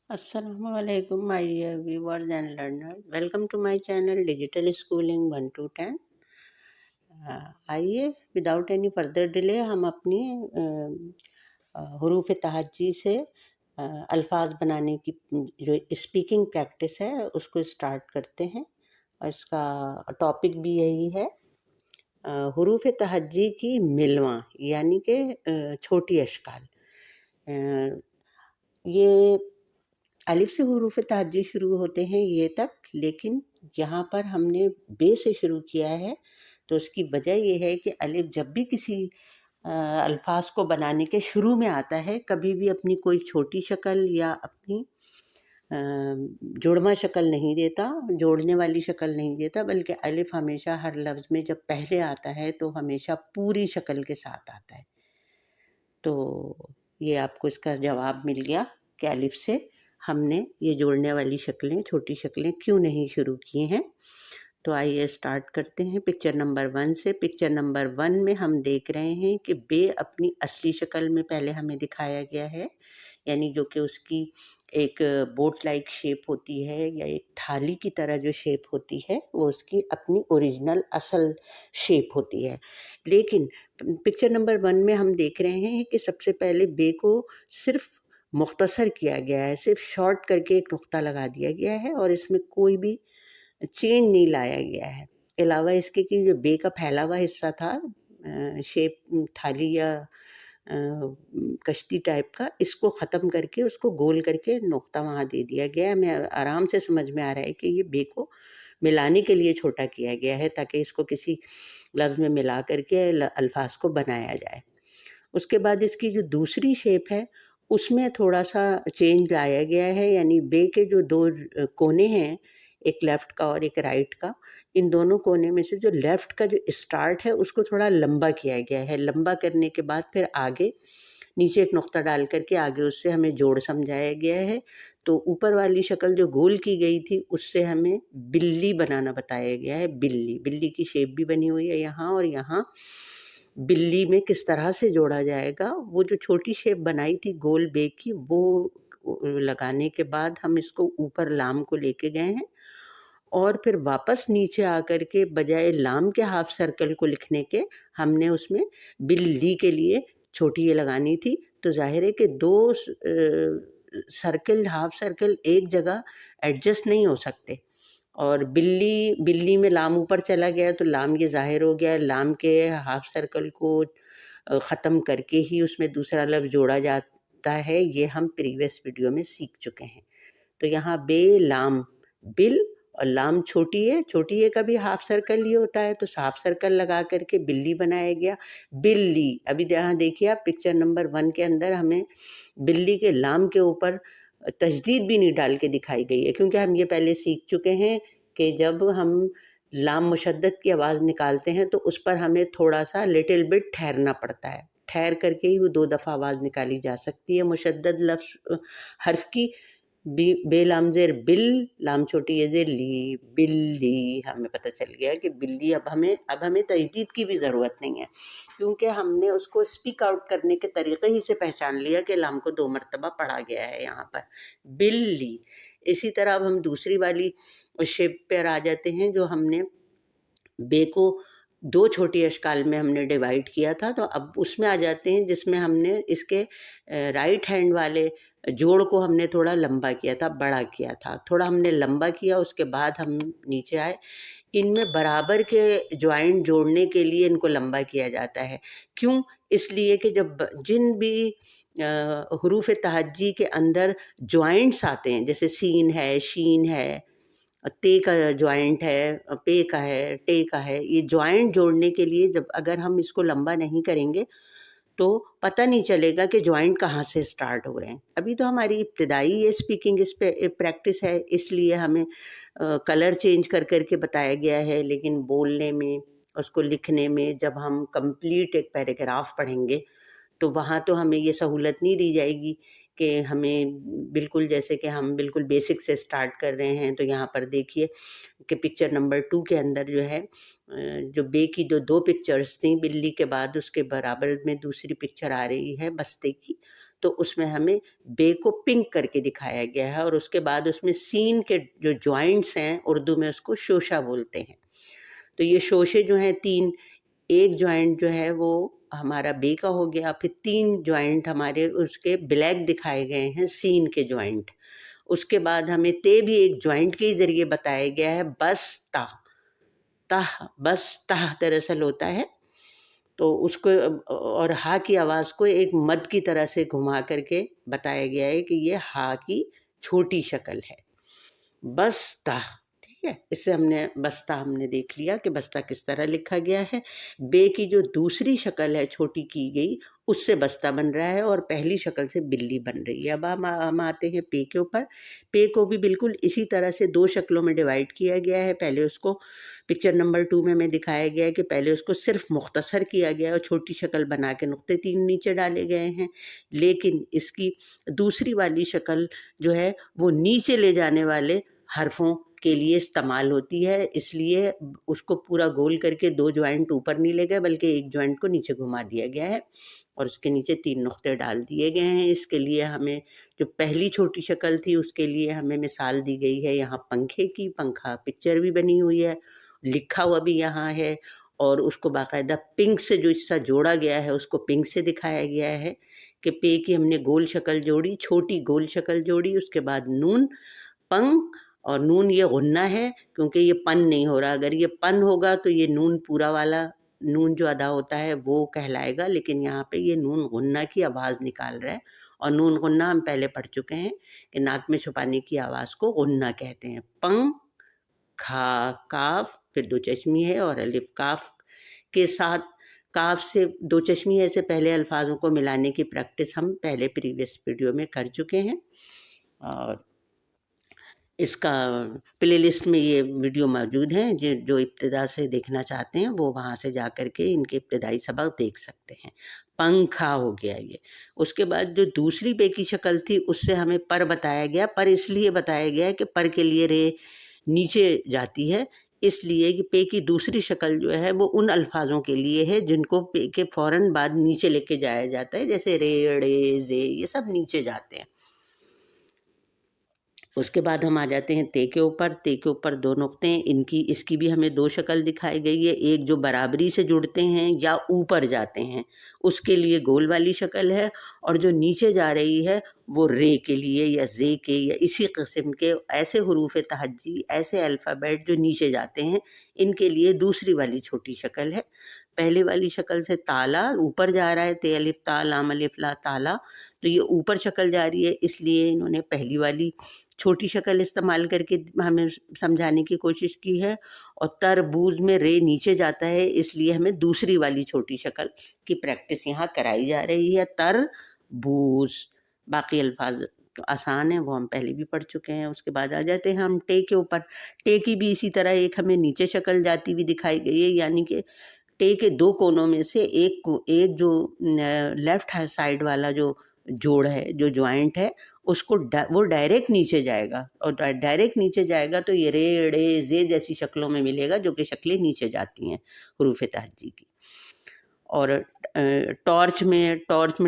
Assalamu alaikum, my dear viewers and learners. Welcome to my channel Digital Schooling 1 to 10. आइए without any further delay हम अपनी हरूफ तहज्जी से अल्फाज बनाने की जो स्पीकिंग प्रैक्टिस है उसको स्टार्ट करते हैं। और इसका टॉपिक भी यही है, हरूफ तहज्जी की मिलवां यानी कि छोटी अशकाल। ये अलिफ से हरूफ तहज्जी शुरू होते हैं ये तक, लेकिन यहाँ पर हमने बे से शुरू किया है। तो उसकी वजह ये है कि अलिफ जब भी किसी अल्फाज को बनाने के शुरू में आता है, कभी भी अपनी कोई छोटी शक्ल या अपनी जुड़वा शक्ल नहीं देता, जोड़ने वाली शक्ल नहीं देता, बल्कि अलिफ हमेशा हर लफ्ज़ में जब पहले आता है तो हमेशा पूरी शक्ल के साथ आता है। तो ये आपको इसका जवाब मिल गया कि अलिफ से हमने ये जोड़ने वाली शक्लें, छोटी शक्लें क्यों नहीं शुरू की हैं। तो आइए स्टार्ट करते हैं पिक्चर नंबर 1 से। पिक्चर नंबर 1 में हम देख रहे हैं कि बे अपनी असली शक्ल में पहले हमें दिखाया गया है, यानी जो कि उसकी एक बोट लाइक शेप होती है या एक थाली की तरह जो शेप होती है वो उसकी अपनी ओरिजिनल असल शेप होती है। लेकिन पिक्चर नंबर 1 में हम देख रहे हैं कि सबसे पहले बे को सिर्फ मुख्तसर किया गया है, सिर्फ शॉर्ट करके एक नुक्ता लगा दिया गया है और इसमें कोई भी चेंज नहीं लाया गया है। अलावा इसके कि जो बे का फैला हुआ हिस्सा था, शेप थाली या कश्ती टाइप का, इसको ख़त्म करके उसको गोल करके नुक्ता वहाँ दे दिया गया है। हमें आराम से समझ में आ रहा है कि ये बे को मिलाने के लिए छोटा किया गया है ताकि इसको किसी लफ्ज़ में मिला करके अल्फाज को बनाया जाए। उसके बाद इसकी जो दूसरी शेप है उसमें थोड़ा सा चेंज लाया गया है, यानी बे के जो दो कोने हैं, एक लेफ़्ट का और एक राइट का, इन दोनों कोने में से जो लेफ़्ट का जो स्टार्ट है उसको थोड़ा लंबा किया गया है। लंबा करने के बाद फिर आगे नीचे एक नुक्ता डाल करके आगे उससे हमें जोड़ समझाया गया है। तो ऊपर वाली शक्ल जो गोल की गई थी उससे हमें बिल्ली बनाना बताया गया है। बिल्ली, बिल्ली की शेप भी बनी हुई है यहाँ, और यहाँ बिल्ली में किस तरह से जोड़ा जाएगा, वो जो छोटी शेप बनाई थी गोल बे की, वो लगाने के बाद हम इसको ऊपर लाम को लेके गए हैं और फिर वापस नीचे आकर के बजाय लाम के हाफ सर्कल को लिखने के हमने उसमें बिल्ली के लिए छोटी ये लगानी थी। तो जाहिर है कि दो सर्कल, हाफ सर्कल एक जगह एडजस्ट नहीं हो सकते, और बिल्ली में लाम ऊपर चला गया तो लाम ये ज़ाहिर हो गया, लाम के हाफ सर्कल को ख़त्म करके ही उसमें दूसरा लफ्ज़ जोड़ा जाता है। ये हम प्रीवियस वीडियो में सीख चुके हैं। तो यहाँ बे लाम बिल, और लाम छोटी है, छोटी है का भी हाफ सर्कल ही होता है, तो हाफ सर्कल लगा करके बिल्ली बनाया गया। बिल्ली, अभी यहाँ देखिए आप पिक्चर नंबर 1 के अंदर हमें बिल्ली के लाम के ऊपर तशदीद भी नहीं डाल के दिखाई गई है, क्योंकि हम ये पहले सीख चुके हैं कि जब हम लाम मुशद्दद की आवाज़ निकालते हैं तो उस पर हमें थोड़ा सा लिटिल बिट ठहरना पड़ता है। ठहर करके ही वो 2 दफ़ा आवाज़ निकाली जा सकती है मुशद्दद लफ्ज़ हर्फ की। बे लाम ज़ेर बिल, लाम छोटी ये ज़ेर ली, बिल्ली। हमें पता चल गया कि बिल्ली, अब हमें तजदीद की भी ज़रूरत नहीं है, क्योंकि हमने उसको स्पीक आउट करने के तरीक़े ही से पहचान लिया कि लाम को 2 मरतबा पढ़ा गया है यहाँ पर, बिल्ली। इसी तरह अब हम दूसरी वाली शेप पर आ जाते हैं जो हमने बे को 2 छोटी अशकाल में हमने डिवाइड किया था। तो अब उसमें आ जाते हैं जिसमें हमने इसके राइट हैंड वाले जोड़ को हमने थोड़ा लंबा किया था, बड़ा किया था, थोड़ा हमने लंबा किया। उसके बाद हम नीचे आए, इनमें बराबर के जॉइंट जोड़ने के लिए इनको लंबा किया जाता है। क्यों? इसलिए कि जब जिन भी हरूफ तहज्जी के अंदर जॉइंट्स आते हैं, जैसे सीन है, शीन है, ते का जॉइंट है, पे का है, टे का है, ये जॉइंट जोड़ने के लिए जब अगर हम इसको लंबा नहीं करेंगे तो पता नहीं चलेगा कि जॉइंट कहाँ से स्टार्ट हो रहे हैं। अभी तो हमारी इब्तिदाई ये स्पीकिंग इस पे प्रैक्टिस है, इसलिए हमें कलर चेंज कर के बताया गया है, लेकिन बोलने में, उसको लिखने में, जब हम कंप्लीट एक पैराग्राफ पढ़ेंगे तो वहाँ तो हमें ये सहूलत नहीं दी जाएगी कि हमें बिल्कुल, जैसे कि हम बिल्कुल बेसिक से स्टार्ट कर रहे हैं। तो यहाँ पर देखिए कि पिक्चर नंबर 2 के अंदर जो है, जो बे की जो 2 पिक्चर्स थी, बिल्ली के बाद उसके बराबर में दूसरी पिक्चर आ रही है बस्ते की। تو اس میں ہمیں بے کو پنک کر کے دکھایا گیا ہے، اور اس کے بعد اس میں سین کے جو جوائنٹس ہیں اردو میں اس کو شوشہ بولتے ہیں. تو یہ شوشے جو ہیں 3، ایک جوائنٹ جو ہے وہ ہمارا بے کا ہو گیا، پھر 3 جوائنٹ ہمارے اس کے بلیک دکھائے گئے ہیں سین کے جوائنٹ. اس کے بعد ہمیں تے بھی ایک جوائنٹ کے ذریعے بتایا گیا ہے، بس تا، تہ بس تہ دراصل ہوتا ہے. تو اس کو اور ہا کی آواز کو ایک مد کی طرح سے گھما کر کے بتایا گیا ہے کہ یہ ہا کی چھوٹی شکل ہے، بستہ. ٹھیک ہے، اس سے بستہ ہم نے دیکھ لیا کہ بستہ کس طرح لکھا گیا ہے. بے کی جو دوسری شکل ہے چھوٹی کی گئی، اس سے بستہ بن رہا ہے، اور پہلی شکل سے بلی بن رہی ہے. اب ہم آتے ہیں پے کے اوپر. پے کو بھی بالکل اسی طرح سے 2 شکلوں میں ڈیوائڈ کیا گیا ہے. پہلے اس کو پکچر نمبر 2 میں ہمیں دکھایا گیا ہے کہ پہلے اس کو صرف مختصر کیا گیا ہے اور چھوٹی شکل بنا کے نقطے 3 نیچے ڈالے گئے ہیں. لیکن اس کی دوسری والی شکل جو ہے وہ نیچے لے جانے والے حرفوں کے لیے استعمال ہوتی ہے، اس لیے اس کو پورا گول کر کے 2 جوائنٹ اوپر نہیں لے گئے بلکہ ایک جوائنٹ کو نیچے گھما دیا گیا ہے اور اس کے نیچے 3 نقطے ڈال دیے گئے ہیں. اس کے لیے ہمیں جو پہلی چھوٹی شکل تھی اس کے لیے ہمیں مثال دی گئی ہے یہاں پنکھے کی. پنکھا پکچر بھی بنی ہوئی ہے، لکھا ہوا بھی یہاں ہے، اور اس کو باقاعدہ پنک سے جو حصہ جوڑا گیا ہے اس کو پنک سے دکھایا گیا ہے کہ پے کی ہم نے گول شکل جوڑی، چھوٹی گول شکل جوڑی. اس کے بعد نون، پنگ، اور نون یہ غنہ ہے کیونکہ یہ پن نہیں ہو رہا. اگر یہ پن ہوگا تو یہ نون پورا والا نون جو ادا ہوتا ہے وہ کہلائے گا، لیکن یہاں پہ یہ نون غنہ کی آواز نکال رہا ہے. اور نون غنہ ہم پہلے پڑھ چکے ہیں کہ ناک میں چھپانے کی آواز کو غنہ کہتے ہیں. پنگ، کھا، کاف، پھر 2 چشمی ہے، اور الف کاف کے ساتھ کاف سے 2 چشمی ہے سے پہلے الفاظوں کو ملانے کی پریکٹس ہم پہلے پریویس ویڈیو میں کر چکے ہیں، اور اس کا پلے لسٹ میں یہ ویڈیو موجود ہیں. جو ابتدا سے دیکھنا چاہتے ہیں وہ وہاں سے جا کر کے ان کے ابتدائی سبق دیکھ سکتے ہیں. پنکھا ہو گیا یہ. اس کے بعد جو دوسری پے کی شکل تھی اس سے ہمیں پر بتایا گیا. پر اس لیے بتایا گیا کہ پر کے لیے رے نیچے جاتی ہے، اس لیے کہ پے کی دوسری شکل جو ہے وہ ان الفاظوں کے لیے ہے جن کو پے کے فوراً بعد نیچے لے کے جایا جاتا ہے، جیسے رے، ڑے، زے، یہ سب نیچے جاتے ہیں. اس کے بعد ہم آ جاتے ہیں تے کے اوپر. تے کے اوپر 2 نقطے، اس کی بھی ہمیں 2 شکل دکھائی گئی ہے. ایک جو برابری سے جڑتے ہیں یا اوپر جاتے ہیں اس کے لیے گول والی شکل ہے، اور جو نیچے جا رہی ہے وہ رے کے لیے یا زے کے یا اسی قسم کے ایسے حروف تہجی، ایسے الفابیٹ جو نیچے جاتے ہیں، ان کے لیے دوسری والی چھوٹی شکل ہے. پہلے والی شکل سے تالا اوپر جا رہا ہے، تے الف تا لام الف لا تالا، تو یہ اوپر شکل جا رہی ہے، اس لیے انہوں نے پہلی والی چھوٹی شکل استعمال کر کے ہمیں سمجھانے کی کوشش کی ہے. اور تربوز میں رے نیچے جاتا ہے، اس لیے ہمیں دوسری والی چھوٹی شکل کی پریکٹس یہاں کرائی جا رہی ہے. تربوز. باقی الفاظ تو آسان ہیں، وہ ہم پہلے بھی پڑھ چکے ہیں. اس کے بعد آ جاتے ہیں ہم ٹے کے اوپر. ٹے کی بھی اسی طرح ایک ہمیں نیچے شکل جاتی ہوئی دکھائی گئی ہے، یعنی کہ ٹے کے 2 کونوں میں سے ایک جو لیفٹ سائڈ والا جو جوڑ ہے، جو جوائنٹ ہے، اس کو وہ ڈائریکٹ نیچے جائے گا، اور ڈائریکٹ نیچے جائے گا تو یہ رے، ڑے، زے جیسی شکلوں میں ملے گا، جو کہ شکلیں نیچے جاتی ہیں حروف تہجی کی. اور ٹارچ میں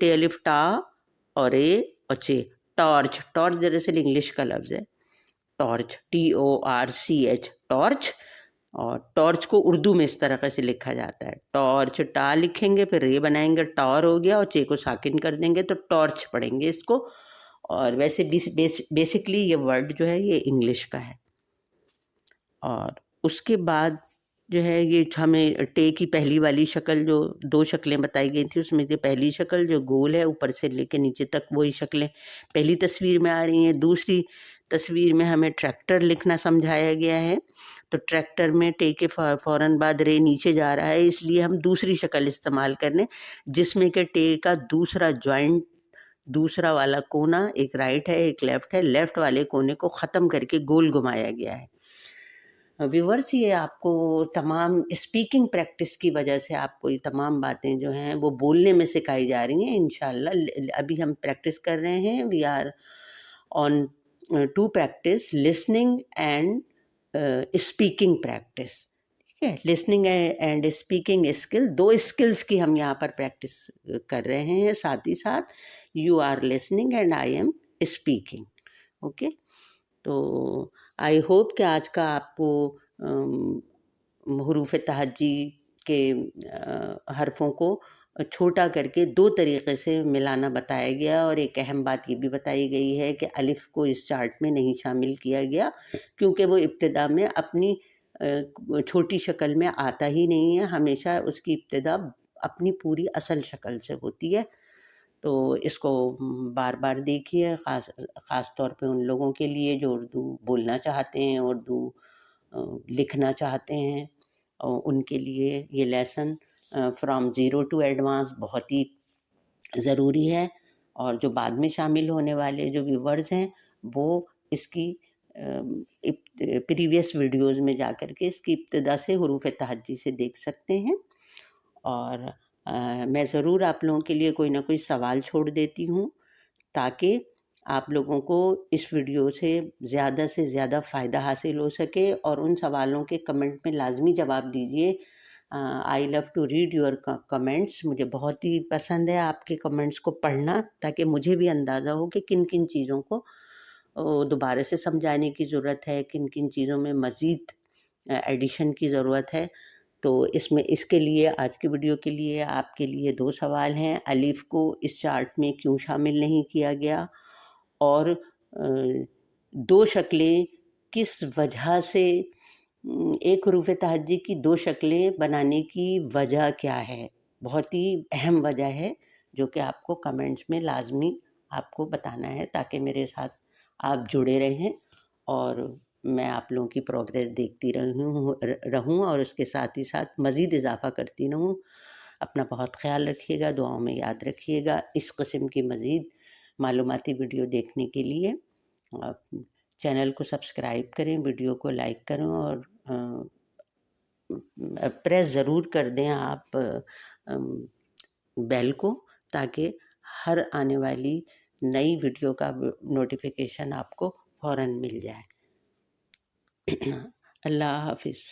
ٹے الف ٹا اور اے اور چے. ٹارچ دراصل انگلش کا لفظ ہے. Torch TORCH، torch. اور ٹارچ کو اردو میں اس طرح سے لکھا جاتا ہے. ٹارچ ٹا لکھیں گے، پھر رے بنائیں گے، ٹار ہو گیا، اور چے کو ساکن کر دیں گے تو ٹارچ پڑھیں گے اس کو. اور ویسے بیسکلی یہ ورڈ جو ہے یہ انگلش کا ہے. اور اس کے بعد جو ہے یہ ہمیں ٹے کی پہلی والی شکل، جو 2 شکلیں بتائی گئی تھیں اس میں سے پہلی شکل جو گول ہے اوپر سے لے کے نیچے تک وہی شکلیں پہلی تصویر میں آ رہی ہیں. دوسری تصویر میں ہمیں ٹریکٹر لکھنا سمجھایا گیا ہے. تو ٹریکٹر میں ٹے کے فوراً بعد رے نیچے جا رہا ہے، اس لیے ہم دوسری شکل استعمال کرنے جس میں کہ ٹے کا دوسرا جوائنٹ، دوسرا والا کونا، ایک رائٹ ہے ایک لیفٹ ہے، لیفٹ والے کونے کو ختم کر کے گول گھمایا گیا ہے. ویورز یہ آپ کو تمام اسپیکنگ پریکٹس کی وجہ سے آپ کو یہ تمام باتیں جو ہیں وہ بولنے میں سکھائی جا رہی ہیں انشاءاللہ. ابھی ہم پریکٹس کر رہے ہیں، we are on to practice listening and speaking practice. ٹھیک ہے، listening and speaking skill, 2 skills کی ہم یہاں پر پریکٹس کر رہے ہیں. ساتھ ہی ساتھ you are listening and I am speaking. Okay. तो आई होप कि आज का आपको हरूफ तहज्जी के हरफों को छोटा करके 2 तरीक़े से मिलाना बताया गया, और एक अहम बात ये भी बताई गई है कि अलिफ़ को इस चार्ट में नहीं शामिल किया गया क्योंकि वो इब्तिदा में अपनी छोटी शक्ल में आता ही नहीं है, हमेशा उसकी इब्तिदा अपनी पूरी असल शक्ल से होती है। तो इसको बार-बार देखिए, ख़ास तौर पे उन लोगों के लिए जो उर्दू बोलना चाहते हैं, उर्दू लिखना चाहते हैं, उनके लिए ये lesson from zero to advance बहुत ही ज़रूरी है। और जो बाद में शामिल होने वाले जो व्यूवर्स हैं, वो इसकी प्रीवियस वीडियोज़ में जाकर के इसकी इब्तिदा से हरूफ तहज्जी से देख सकते हैं। और मैं ज़रूर आप लोगों के लिए कोई ना कोई सवाल छोड़ देती हूँ ताकि आप लोगों को इस वीडियो से ज़्यादा फ़ायदा हासिल हो सके, और उन सवालों के कमेंट में लाज़मी जवाब दीजिए। I love to read your comments, मुझे बहुत ही पसंद है आपके कमेंट्स को पढ़ना, ताकि मुझे भी अंदाज़ा हो कि किन किन चीज़ों को दोबारा से समझाने की ज़रूरत है, किन किन चीज़ों में मज़ीद एडिशन की ज़रूरत है। तो इसके लिए आज की वीडियो के लिए आपके लिए 2 सवाल हैं। अलिफ़ को इस चार्ट में क्यों शामिल नहीं किया गया, और 2 शक्लें किस वजह से, एक हरूफ तहज्जी की 2 शक्लें बनाने की वजह क्या है? बहुत ही अहम वजह है जो कि आपको कमेंट्स में लाज़मी आपको बताना है, ताकि मेरे साथ आप जुड़े रहें और मैं आप लोगों की प्रोग्रेस देखती रहूँ और उसके साथ ही साथ मज़ीद इज़ाफ़ा करती रहूँ। अपना बहुत ख़्याल रखिएगा, दुआओं में याद रखिएगा। इस किस्म की मज़ीद मालूमाती वीडियो देखने के लिए आप चैनल को सब्सक्राइब करें, वीडियो को लाइक करें, और प्रेस ज़रूर कर दें आप बेल को, ताकि हर आने वाली नई वीडियो का नोटिफिकेशन आपको फ़ौरन मिल जाए। अल्लाह हाफ़िज़।